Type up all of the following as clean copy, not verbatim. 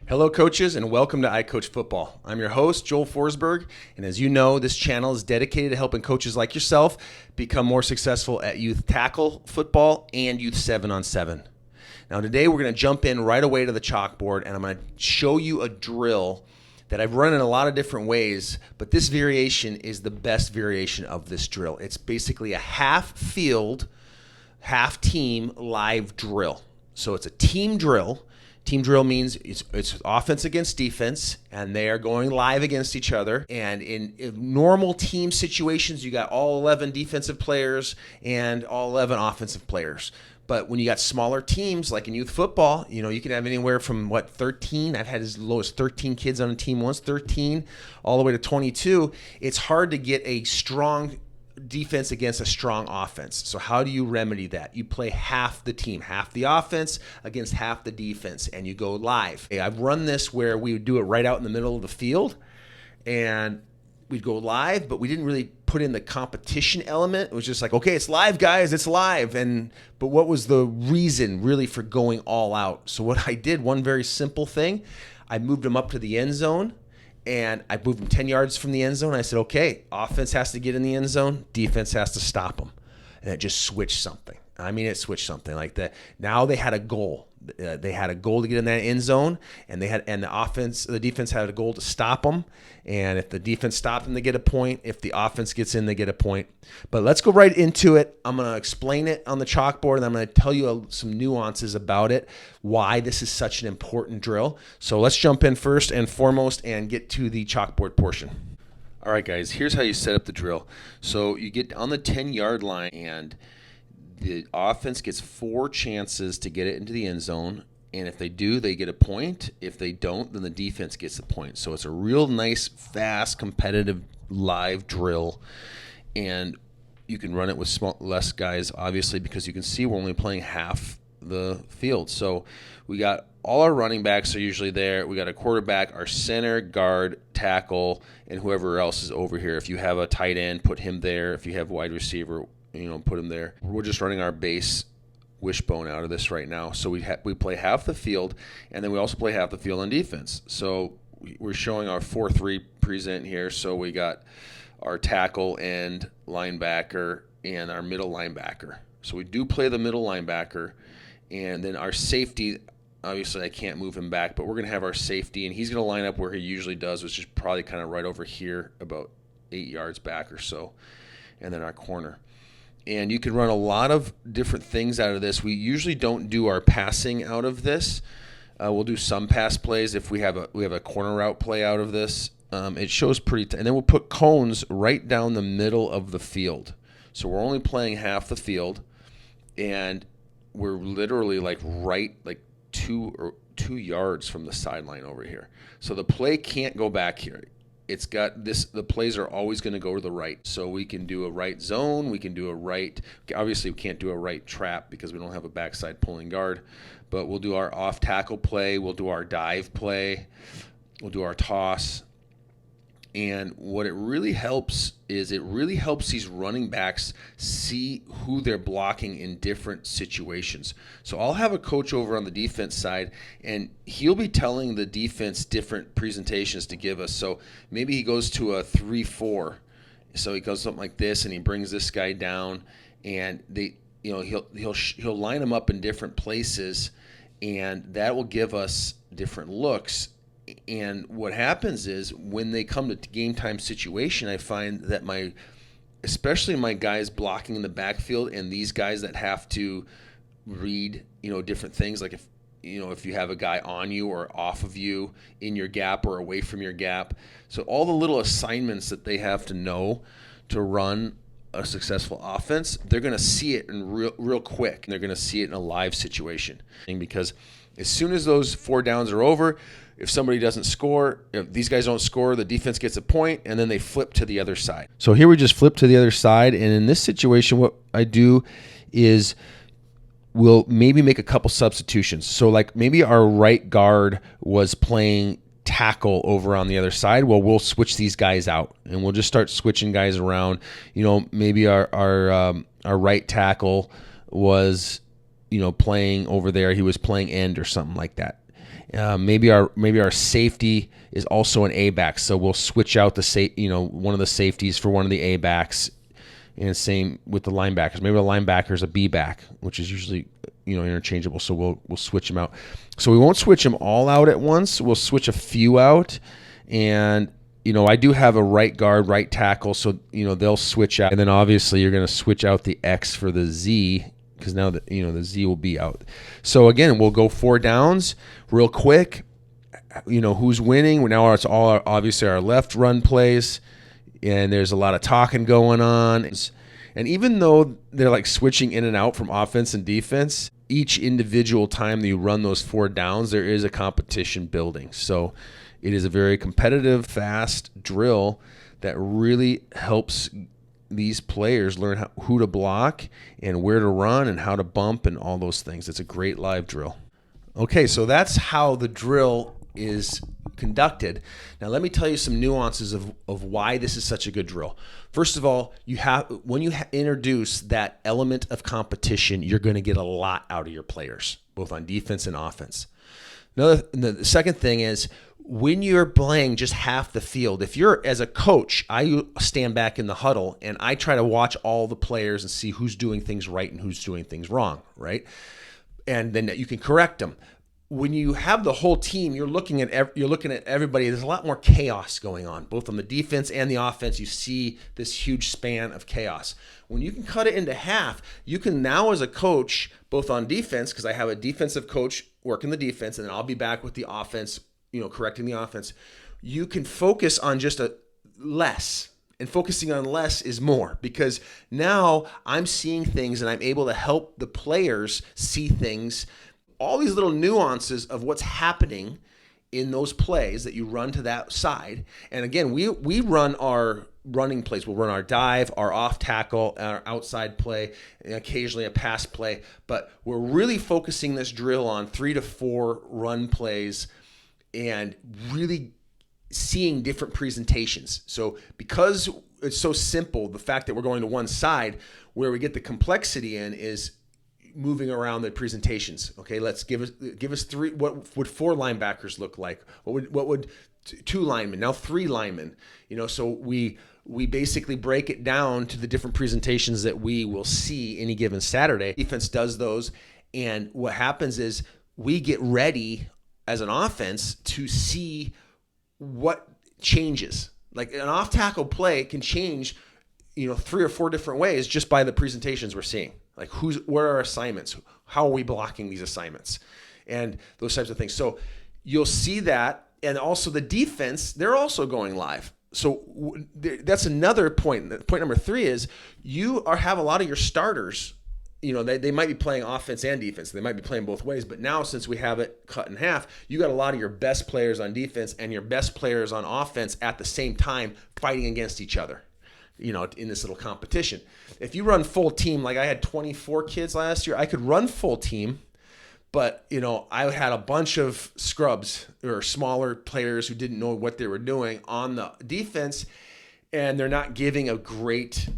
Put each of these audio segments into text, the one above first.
Hello, coaches, and welcome to I Coach Football. I'm your host, Joel Forsberg, and as you know, this channel is dedicated to helping coaches like yourself become more successful at youth tackle football and youth 7-on-7. Now, today we're going to jump in right away to the chalkboard, and I'm going to show you a drill that I've run in a lot of different ways, but this variation is the best variation of this drill. It's basically a half field, half team live drill. So it's a team drill. Team drill means it's offense against defense, and they are going live against each other. And in normal team situations, you got all 11 defensive players and all 11 offensive players. But when you got smaller teams, like in youth football, you can have anywhere from 13. I've had as low as 13 kids on a team once, 13, all the way to 22. It's hard to get a strong defense against a strong offense. So how do you remedy that? You play half the team, half the offense against half the defense, and you go live. I've run this where we would do it right out in the middle of the field, and we'd go live, but we didn't really put in the competition element. It was just like, okay, it's live, guys, it's live. But what was the reason really for going all out? So what I did, one very simple thing, I moved them up to the end zone, and I moved them 10 yards from the end zone. I said, okay, offense has to get in the end zone. Defense has to stop them. And it just switched something. I mean, it switched something like that. Now they had a goal. They had a goal to get in that end zone, and the defense had a goal to stop them. And if the defense stopped them, they get a point. If the offense gets in, they get a point. But let's go right into it. I'm going to explain it on the chalkboard, and I'm going to tell you some nuances about it, why this is such an important drill. So let's jump in first and foremost and get to the chalkboard portion. All right, guys, here's how you set up the drill. So you get on the 10-yard line, and the offense gets 4 chances to get it into the end zone, and if they do, they get a point. If they don't, then the defense gets a point. So it's a real nice, fast, competitive, live drill, and you can run it with less guys, obviously, because you can see we're only playing half the field. So we got all our running backs are usually there. We got a quarterback, our center, guard, tackle, and whoever else is over here. If you have a tight end, put him there. If you have wide receiver, put him there. We're just running our base wishbone out of this right now. So we play half the field, and then we also play half the field on defense. So we're showing our 4-3 present here. So we got our tackle and linebacker and our middle linebacker. So we do play the middle linebacker, and then our safety, obviously I can't move him back, but we're going to have our safety, and he's going to line up where he usually does, which is probably kind of right over here, about 8 yards back or so, and then our corner. And you can run a lot of different things out of this. We usually don't do our passing out of this. We'll do some pass plays if we have a corner route play out of this. It shows and then we'll put cones right down the middle of the field. So we're only playing half the field, and we're literally like 2 yards from the sideline over here. So the play can't go back here. It's got this, the plays are always going to go to the right. So we can do a right zone, we can do a right, obviously we can't do a right trap because we don't have a backside pulling guard, but we'll do our off tackle play, we'll do our dive play, we'll do our toss. And what it really helps is it really helps these running backs see who they're blocking in different situations. So I'll have a coach over on the defense side, and he'll be telling the defense different presentations to give us. So maybe he goes to a 3-4. So he goes something like this, and he brings this guy down, and he'll line them up in different places, and that will give us different looks. And what happens is when they come to game time situation, I find that especially my guys blocking in the backfield and these guys that have to read, different things, like if you have a guy on you or off of you, in your gap or away from your gap. So all the little assignments that they have to know to run a successful offense, they're going to see it in real quick. And they're going to see it in a live situation. Because as soon as those 4 downs are over, if somebody doesn't score, if these guys don't score, the defense gets a point, and then they flip to the other side. So here we just flip to the other side, and in this situation, what I do is we'll maybe make a couple substitutions. So like maybe our right guard was playing tackle over on the other side. Well, we'll switch these guys out, and we'll just start switching guys around. Maybe our right tackle was, playing over there. He was playing end or something like that. Maybe our safety is also an A back, so we'll switch out one of the safeties for one of the A backs, and same with the linebackers. Maybe the linebacker is a B back, which is usually interchangeable. So we'll switch them out. So we won't switch them all out at once. We'll switch a few out, and I do have a right guard, right tackle, so they'll switch out, and then obviously you're going to switch out the X for the Z, because now the Z will be out. So again, we'll go 4 downs real quick. Who's winning? Now it's all obviously our left run plays, and there's a lot of talking going on. And even though they're like switching in and out from offense and defense, each individual time that you run those 4 downs, there is a competition building. So it is a very competitive, fast drill that really helps these players learn who to block and where to run and how to bump and all those things. It's a great live drill. Okay, so that's how the drill is conducted. Now let me tell you some nuances of why this is such a good drill. First of all, when you introduce that element of competition, you're going to get a lot out of your players, both on defense and offense. The second thing is, when you're playing just half the field, if you're, as a coach, I stand back in the huddle and I try to watch all the players and see who's doing things right and who's doing things wrong, right? And then you can correct them. When you have the whole team, you're looking at everybody. There's a lot more chaos going on, both on the defense and the offense. You see this huge span of chaos. When you can cut it into half, you can now, as a coach, both on defense, because I have a defensive coach working the defense, and then I'll be back with the offense, correcting the offense. You can focus on just less. And focusing on less is more, because now I'm seeing things and I'm able to help the players see things, all these little nuances of what's happening in those plays that you run to that side. And again, we run our running plays. We'll run our dive, our off tackle, our outside play, and occasionally a pass play. But we're really focusing this drill on 3 to 4 run plays and really seeing different presentations. So because it's so simple, the fact that we're going to one side, where we get the complexity in is moving around the presentations. Okay, let's give us 3. What would 4 linebackers look like? What would 2 linemen? Now 3 linemen. So we basically break it down to the different presentations that we will see any given Saturday. Defense does those, and what happens is we get ready as an offense to see what changes. Like an off tackle play can change, 3 or 4 different ways just by the presentations we're seeing. Like where are our assignments? How are we blocking these assignments? And those types of things. So you'll see that. And also the defense, they're also going live. So that's another point. Point number 3 is you have a lot of your starters, they might be playing offense and defense. They might be playing both ways. But now, since we have it cut in half, you got a lot of your best players on defense and your best players on offense at the same time fighting against each other, in this little competition. If you run full team, like I had 24 kids last year, I could run full team, but, I had a bunch of scrubs or smaller players who didn't know what they were doing on the defense, and they're not giving a great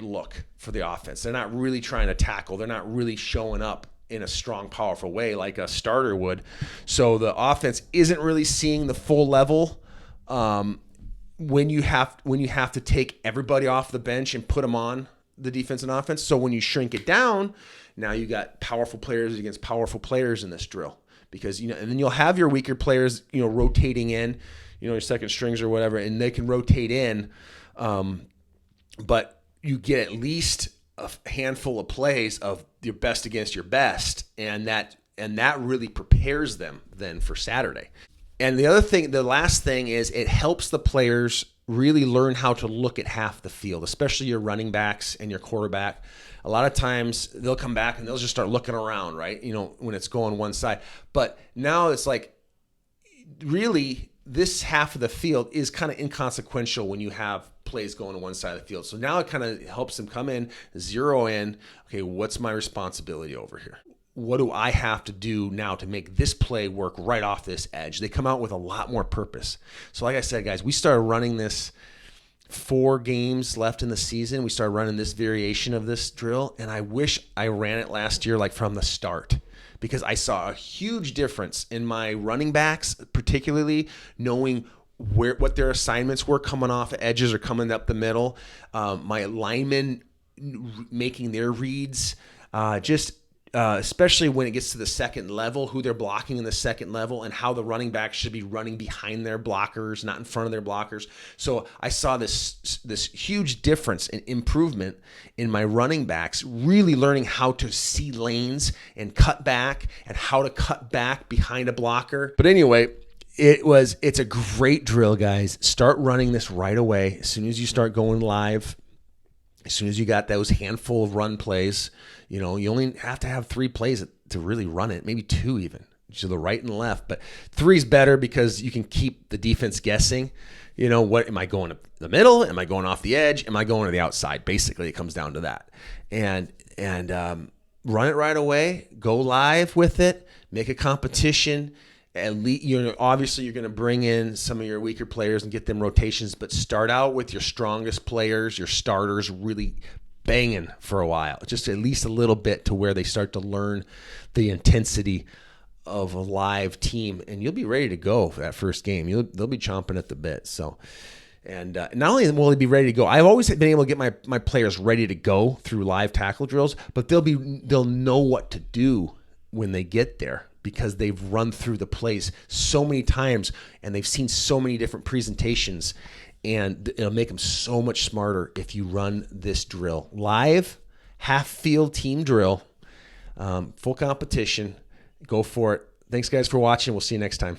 look for the offense. They're not really trying to tackle. They're not really showing up in a strong, powerful way like a starter would. So the offense isn't really seeing the full level when you have to take everybody off the bench and put them on the defense and offense. So when you shrink it down, now you got powerful players against powerful players in this drill, because and then you'll have your weaker players rotating in, your second strings or whatever, and they can rotate in. But you get at least a handful of plays of your best against your best, and that really prepares them then for Saturday. And the last thing is it helps the players really learn how to look at half the field, especially your running backs and your quarterback. A lot of times they'll come back and they'll just start looking around, right? When it's going one side. But now it's like, really, this half of the field is kind of inconsequential when you have plays going to one side of the field. So now it kind of helps them come in, zero in, okay, what's my responsibility over here? What do I have to do now to make this play work right off this edge? They come out with a lot more purpose. So like I said, guys, we started running this 4 games left in the season. We started running this variation of this drill, and I wish I ran it last year like from the start, because I saw a huge difference in my running backs, particularly knowing what their assignments were coming off edges or coming up the middle. My linemen making their reads, especially when it gets to the second level, who they're blocking in the second level and how the running back should be running behind their blockers, not in front of their blockers. So I saw this huge difference and improvement in my running backs, really learning how to see lanes and cut back and how to cut back behind a blocker. But anyway, it's a great drill, guys. Start running this right away. As soon as you start going live, as soon as you got those handful of run plays, you only have to have 3 plays to really run it, maybe 2 even, to the right and left. But 3 is better because you can keep the defense guessing. What am I going to the middle? Am I going off the edge? Am I going to the outside? Basically, it comes down to that. And run it right away. Go live with it. Make a competition. At least, obviously you're going to bring in some of your weaker players and get them rotations, but start out with your strongest players, your starters, really banging for a while, just at least a little bit to where they start to learn the intensity of a live team, and you'll be ready to go for that first game. They'll be chomping at the bit. So, and not only will they be ready to go, I've always been able to get my players ready to go through live tackle drills, but they'll know what to do when they get there, because they've run through the plays so many times and they've seen so many different presentations, and it'll make them so much smarter if you run this drill. Live, half-field team drill, full competition. Go for it. Thanks, guys, for watching. We'll see you next time.